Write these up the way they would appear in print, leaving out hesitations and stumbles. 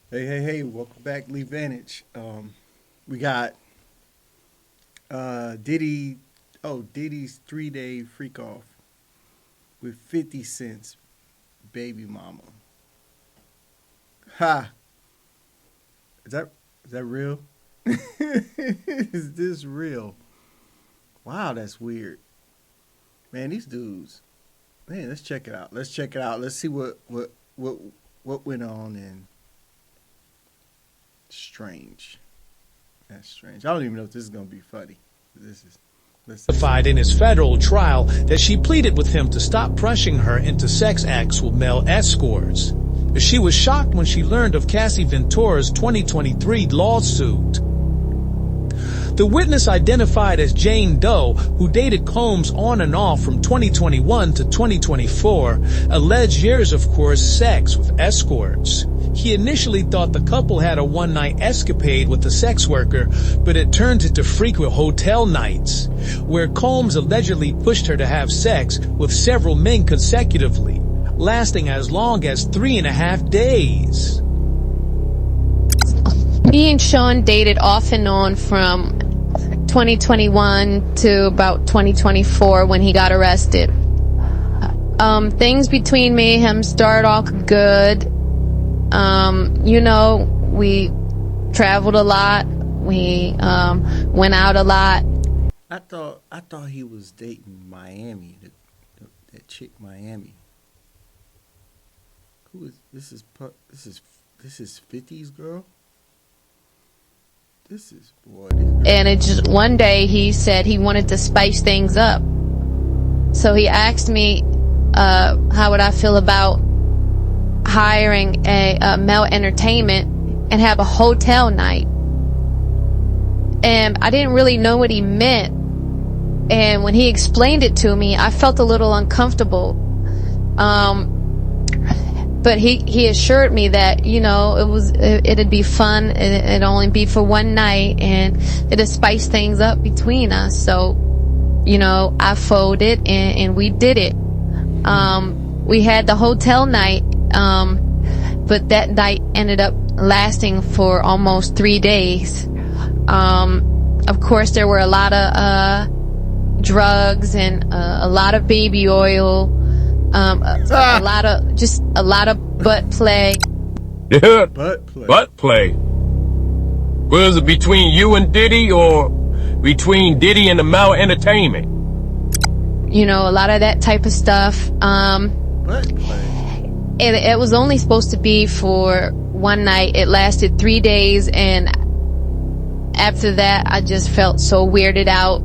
Hey, welcome back, Lee Vantage. We got Diddy, Diddy's 3-day freak off with 50 Cent's baby mama. Ha! Is that real? Is this real? Wow, that's weird. Man, these dudes. Man, let's check it out. Let's see what went on and strange. That's strange. I don't even know if this is gonna be funny. This is. Listen. Testified in his federal trial that she pleaded with him to stop pressuring her into sex acts with male escorts. She was shocked when she learned of Cassie Ventura's 2023 lawsuit. The witness, identified as Jane Doe, who dated Combs on and off from 2021 to 2024, alleged years of course sex with escorts. He initially thought the couple had a one-night escapade with the sex worker, but it turned into frequent hotel nights, where Combs allegedly pushed her to have sex with several men consecutively, lasting as long as 3.5 days. Me and Sean dated off and on from 2021 to about 2024 when he got arrested. Things between me and him started off good. We traveled a lot. We went out a lot. I thought he was dating Miami, that chick Miami. Who is this? This is 50's girl. This is boy. And it just one day he said he wanted to spice things up. So he asked me, how would I feel about hiring a male entertainment and have a hotel night? And I didn't really know what he meant. And when he explained it to me, I felt a little uncomfortable. But he assured me that, it'd be fun. It'd only be for one night and it'd spice things up between us. So, I folded and we did it. We had the hotel night, but that night ended up lasting for almost 3 days. Of course, there were a lot of drugs and a lot of baby oil, a lot of butt play. Yeah, Butt play. butt play. Was it between you and Diddy or between Diddy and the Mount Entertainment? A lot of that type of stuff. Butt play. It was only supposed to be for one night. It lasted 3 days, and after that, I just felt so weirded out.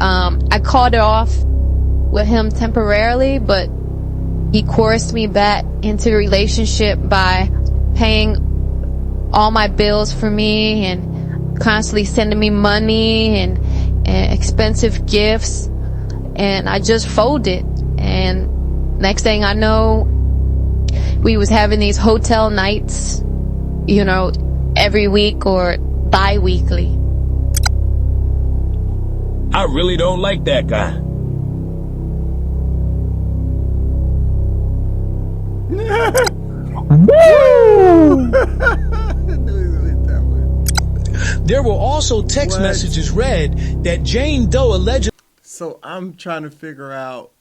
I called it off with him temporarily, but he coerced me back into the relationship by paying all my bills for me and constantly sending me money and expensive gifts. And I just folded. And next thing I know, we was having these hotel nights, every week or bi-weekly. I really don't like that guy. There were also text messages read that Jane Doe allegedly. So I'm trying to figure out,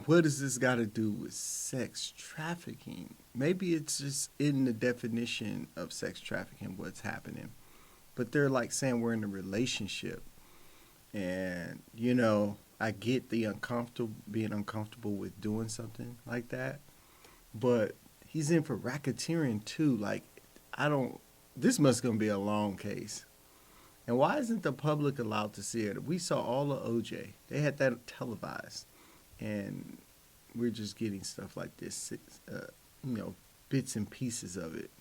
what does this got to do with sex trafficking? Maybe it's just in the definition of sex trafficking what's happening. But they're like saying we're in a relationship. And, I get the being uncomfortable with doing something like that. But he's in for racketeering too. Like, this must going to be a long case. And why isn't the public allowed to see it? We saw all of OJ. They had that televised. And we're just getting stuff like this, bits and pieces of it.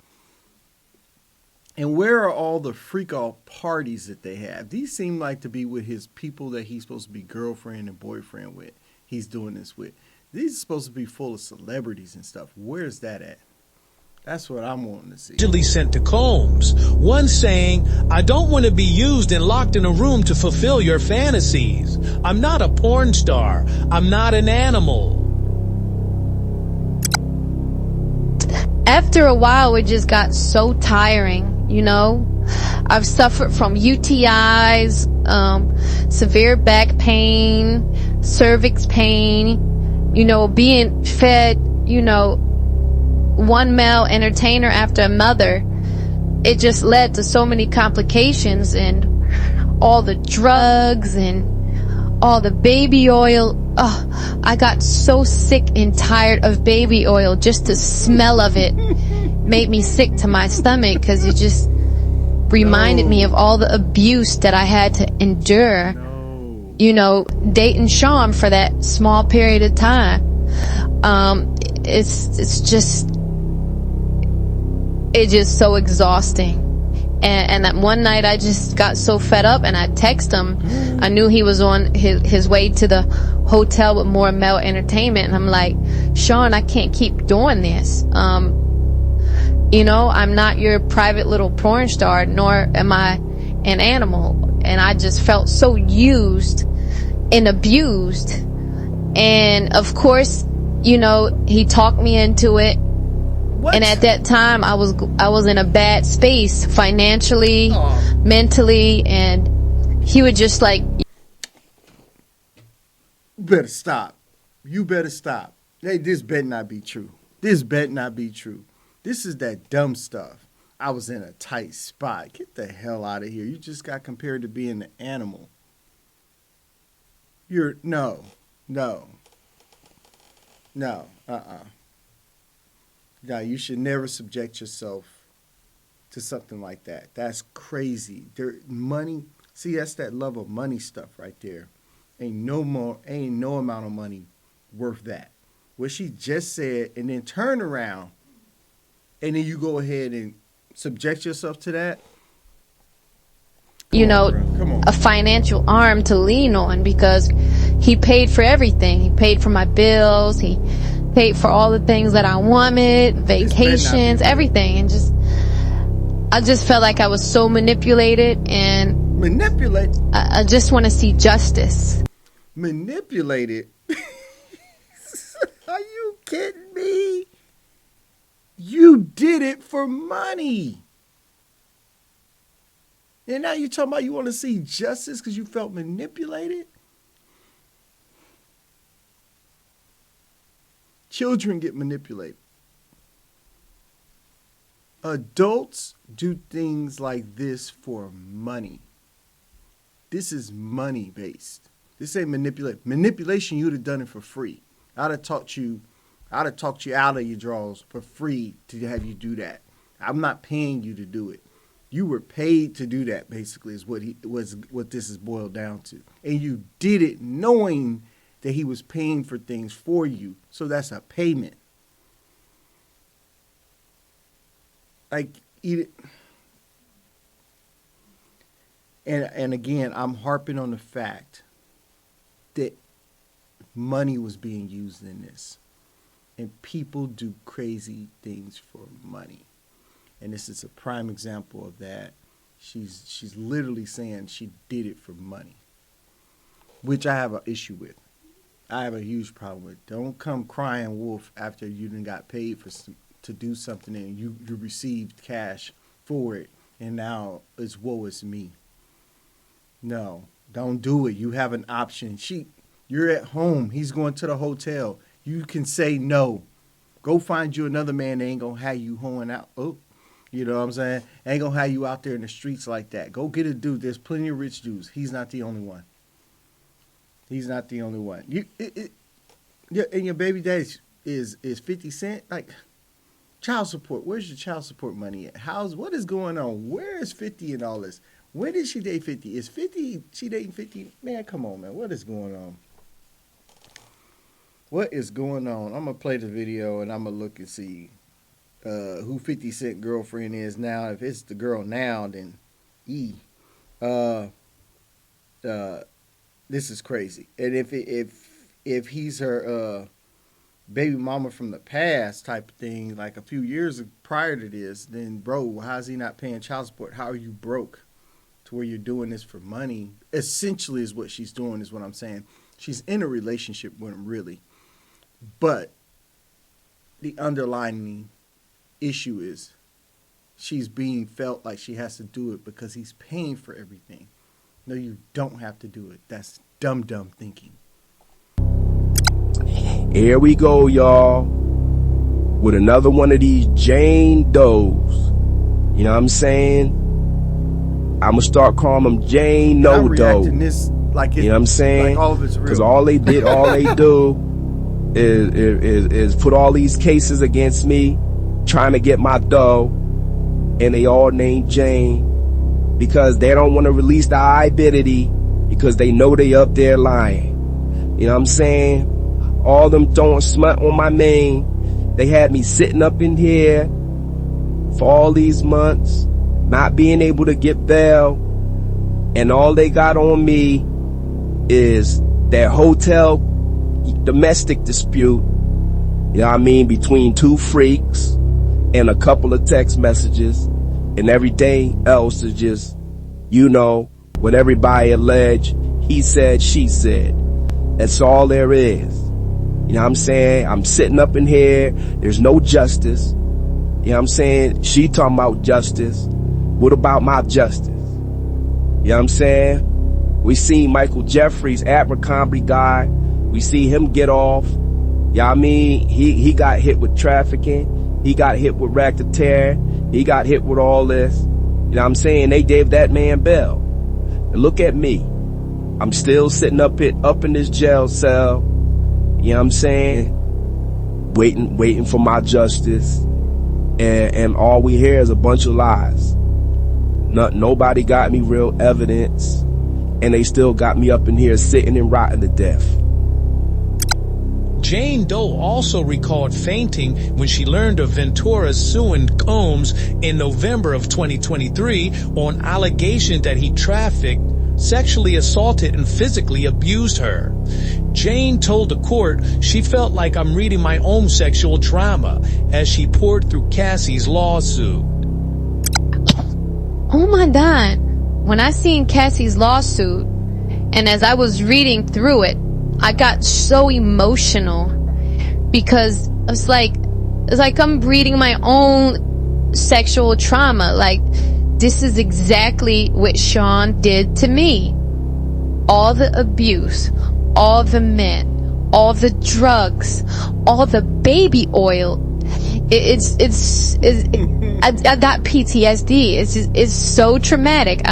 And where are all the freak-off parties that they have? These seem like to be with his people that he's supposed to be girlfriend and boyfriend with. He's doing this with. These are supposed to be full of celebrities and stuff. Where's that at? That's what I'm wanting to see. Allegedly sent to Combs. One saying, "I don't want to be used and locked in a room to fulfill your fantasies. I'm not a porn star. I'm not an animal." after a while, it just got so tiring, you know. I've suffered from UTIs, severe back pain, cervix pain, you know, being fed, you know, one male entertainer after another. It just led to so many complications, and all the drugs and all the baby oil. Oh, I got so sick and tired of baby oil. Just the smell of it made me sick to my stomach, because it just reminded me of all the abuse that I had to endure, you know, dating Sean for that small period of time. It's just so exhausting. And that one night I just got so fed up, and I texted him. I knew he was on his way to the hotel with more male entertainment, and I'm like, Sean, I can't keep doing this. You know, I'm not your private little porn star, nor am I an animal. And I just felt so used and abused. And of course, you know, he talked me into it. What? And at that time, I was in a bad space financially, mentally, and he would just like, you better stop. You better stop. Hey, this better not be true. This better not be true. This is that dumb stuff. I was in a tight spot. Get the hell out of here. You just got compared to being an animal. No. No, you should never subject yourself to something like that. That's crazy. Money, see, that's that love of money stuff right there. Ain't no amount of money worth that. What she just said, and then turn around, and then you go ahead and subject yourself to that. Come on, a financial arm to lean on, because he paid for everything. He paid for my bills. He paid for all the things that I wanted, vacations, everything. And I just felt like I was so manipulated, and I just want to see justice. Manipulated? Are you kidding me? You did it for money. And now you're talking about you want to see justice because you felt manipulated? Children get manipulated. Adults do things like this for money. This is money based. This ain't manipulation. You would have done it for free. I'd have talked you out of your drawers for free to have you do that. I'm not paying you to do it. You were paid to do that, basically, is what this is boiled down to. And you did it knowing that he was paying for things for you. So that's a payment. Like, eat it. And again, I'm harping on the fact that money was being used in this. And people do crazy things for money. And this is a prime example of that. She's literally saying she did it for money, which I have an issue with. I have a huge problem with. Don't come crying wolf after you done got paid to do something and you received cash for it, and now it's woe is me. No, don't do it. You have an option. You're at home. He's going to the hotel. You can say no. Go find you another man that ain't gonna have you hoeing out. Oh, you know what I'm saying? Ain't gonna have you out there in the streets like that. Go get a dude. There's plenty of rich dudes. He's not the only one. He's not the only one. And your baby daddy is 50 Cent. Like, child support. Where's your child support money at? What is going on? Where is 50 and all this? When did she date 50? Is 50, she dating 50? Man, come on, man. What is going on? What is going on? I'm going to play the video and I'm going to look and see who 50 Cent girlfriend is now. If it's the girl now, then this is crazy. And if he's her baby mama from the past type of thing, like a few years prior to this, then bro, how's he not paying child support? How are you broke to where you're doing this for money? Essentially is what she's doing, is what I'm saying. She's in a relationship with him, really. But the underlying issue is. She's being felt like she has to do it because he's paying for everything. No, you don't have to do it. That's dumb thinking. Here we go, y'all, with another one of these Jane Does. You know what I'm saying? I'm gonna start calling them Jane No Doe. Like you know what I'm saying? Like all of it's real. Because all they do is put all these cases against me, trying to get my dough, and they all named Jane because they don't want to release the identity because they know they up there lying. You know what I'm saying? All them throwing smut on my name. They had me sitting up in here for all these months, not being able to get bail, and all they got on me is that hotel domestic dispute, you know what I mean, between two freaks and a couple of text messages, and everything else is just, you know, what everybody alleged, he said, she said. That's all there is. You know what I'm saying? I'm sitting up in here. There's no justice. You know what I'm saying? She talking about justice. What about my justice? You know what I'm saying? We seen Michael Jeffries, Abercrombie guy. We see him get off. You know what I mean? He got hit with trafficking. He got hit with racketeer. He got hit with all this. You know what I'm saying? They gave that man bail. And look at me. I'm still sitting up in this jail cell. You know what I'm saying? Waiting for my justice. And all we hear is a bunch of lies. Nobody got me real evidence. And they still got me up in here sitting and rotting to death. Jane Doe also recalled fainting when she learned of Ventura suing Combs in November of 2023 on allegation that he trafficked, sexually assaulted, and physically abused her. Jane told the court she felt like I'm reading my own sexual drama as she poured through Cassie's lawsuit. Oh my God. When I seen Cassie's lawsuit, and as I was reading through it, I got so emotional because it's like I'm reading my own sexual trauma. Like, this is exactly what Sean did to me. All the abuse, all the men, all the drugs, all the baby oil. I got PTSD. It's so traumatic.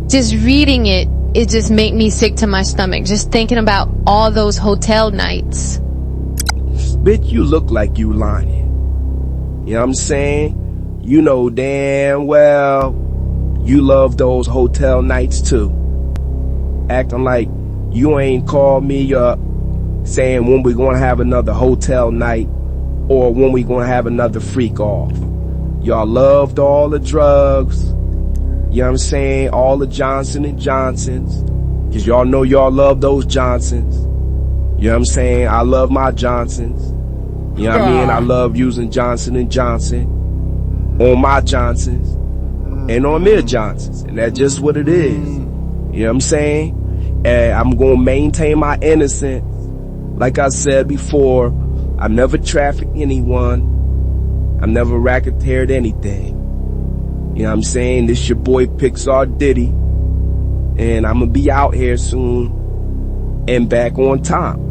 Just reading it just made me sick to my stomach. Just thinking about all those hotel nights. Bitch, you look like you lying. You know what I'm saying? You know damn well you love those hotel nights too. Acting like you ain't called me up saying when we gonna have another hotel night or when we gonna have another freak off. Y'all loved all the drugs. You know what I'm saying? All the Johnson & Johnsons. Cause y'all know y'all love those Johnsons. You know what I'm saying? I love my Johnsons. You know what I mean? I love using Johnson & Johnson on my Johnsons and on their Johnsons. And that's just what it is. You know what I'm saying? And I'm going to maintain my innocence. Like I said before, I've never trafficked anyone. I've never racketeered anything. You know what I'm saying? This your boy Pixar Diddy. And I'm going to be out here soon and back on time.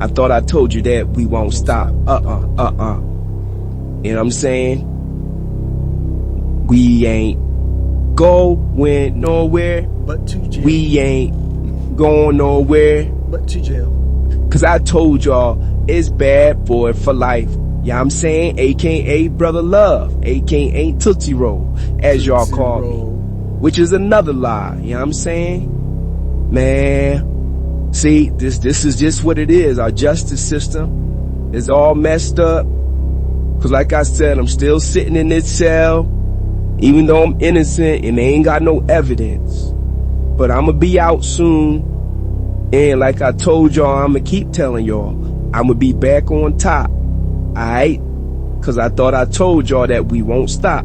I thought I told you that we won't stop. You know what I'm saying? We ain't going nowhere. But to jail. We ain't going nowhere. But to jail. Cause I told y'all it's bad boy for life. Yeah, you know I'm saying? AKA Brother Love. AKA Tootsie Roll, as y'all call me. Which is another lie. You know what I'm saying? Man. See, this is just what it is. Our justice system is all messed up. Cause like I said, I'm still sitting in this cell, even though I'm innocent and they ain't got no evidence. But I'ma be out soon. And like I told y'all, I'ma keep telling y'all, I'ma be back on top. Alright? Cause I thought I told y'all that we won't stop.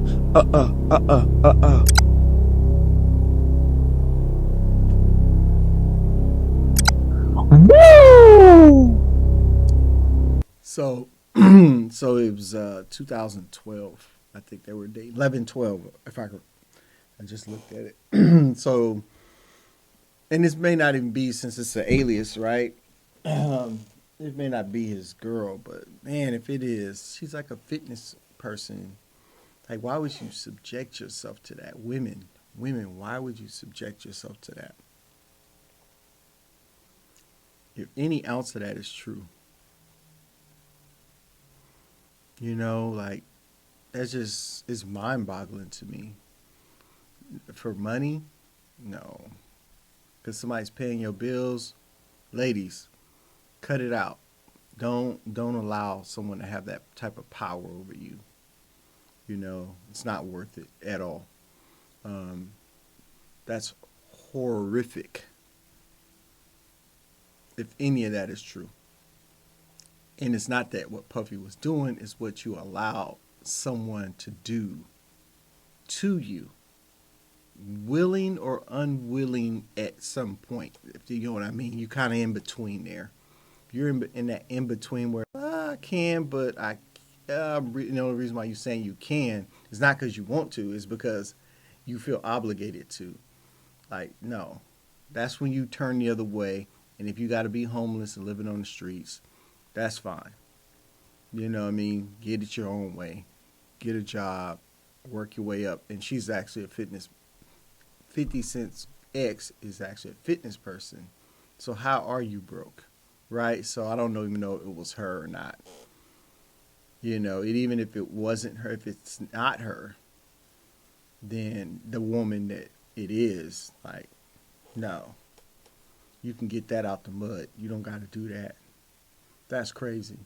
So So it was 2012. I think they were dating 11, 12. If I just looked at it. So, and this may not even be since it's an alias, right? It may not be his girl, but man, if it is, she's like a fitness person. Like, why would you subject yourself to that? Women, why would you subject yourself to that? If any ounce of that is true, like, that's just, it's mind boggling to me. For money, no. Because somebody's paying your bills, ladies, cut it out. Don't allow someone to have that type of power over you. It's not worth it at all. That's horrific. If any of that is true. And it's not that what Puffy was doing, is what you allow someone to do to you. Willing or unwilling at some point. If you know what I mean. You're kind of in between there. You're in that in between where I can, but the reason why you're saying you can is not because you want to, is because you feel obligated to. Like, no. That's when you turn the other way. And if you got to be homeless and living on the streets, that's fine. You know what I mean? Get it your own way. Get a job. Work your way up. And she's actually a 50 Cent's ex is actually a fitness person. So how are you broke? Right? So I don't even know if it was her or not. Even if it wasn't her, if it's not her, then the woman that it is, like, no. You can get that out the mud. You don't got to do that. That's crazy.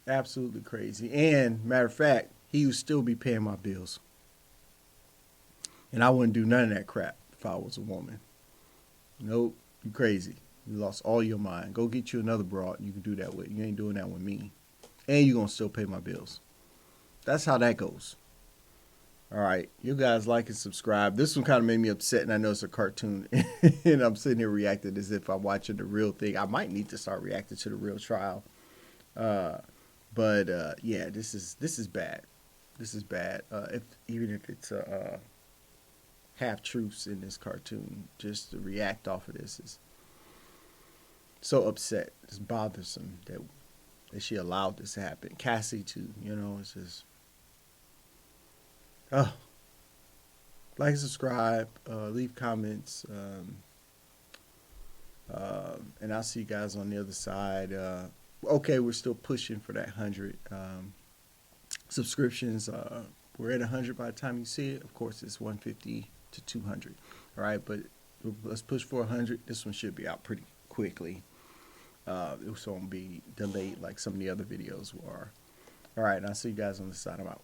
Absolutely crazy. And, matter of fact, he would still be paying my bills. And I wouldn't do none of that crap if I was a woman. Nope. You crazy. You lost all your mind. Go get you another broad you can do that with. You ain't doing that with me. And you're going to still pay my bills. That's how that goes. All right. You guys like and subscribe. This one kind of made me upset, and I know it's a cartoon. And I'm sitting here reacting as if I'm watching the real thing. I might need to start reacting to the real trial. But yeah, this is bad. This is bad. Even if it's half truths in this cartoon, just to react off of this is so upset. It's bothersome that she allowed this to happen. Cassie too, it's just like and subscribe, leave comments, and I'll see you guys on the other side. Okay, we're still pushing for that 100 subscriptions. We're at 100 by the time you see it. Of course, it's 150 to 200. All right, but let's push for 100. This one should be out pretty quickly. It won't be delayed like some of the other videos were. All right, and I'll see you guys on the side. I'm out.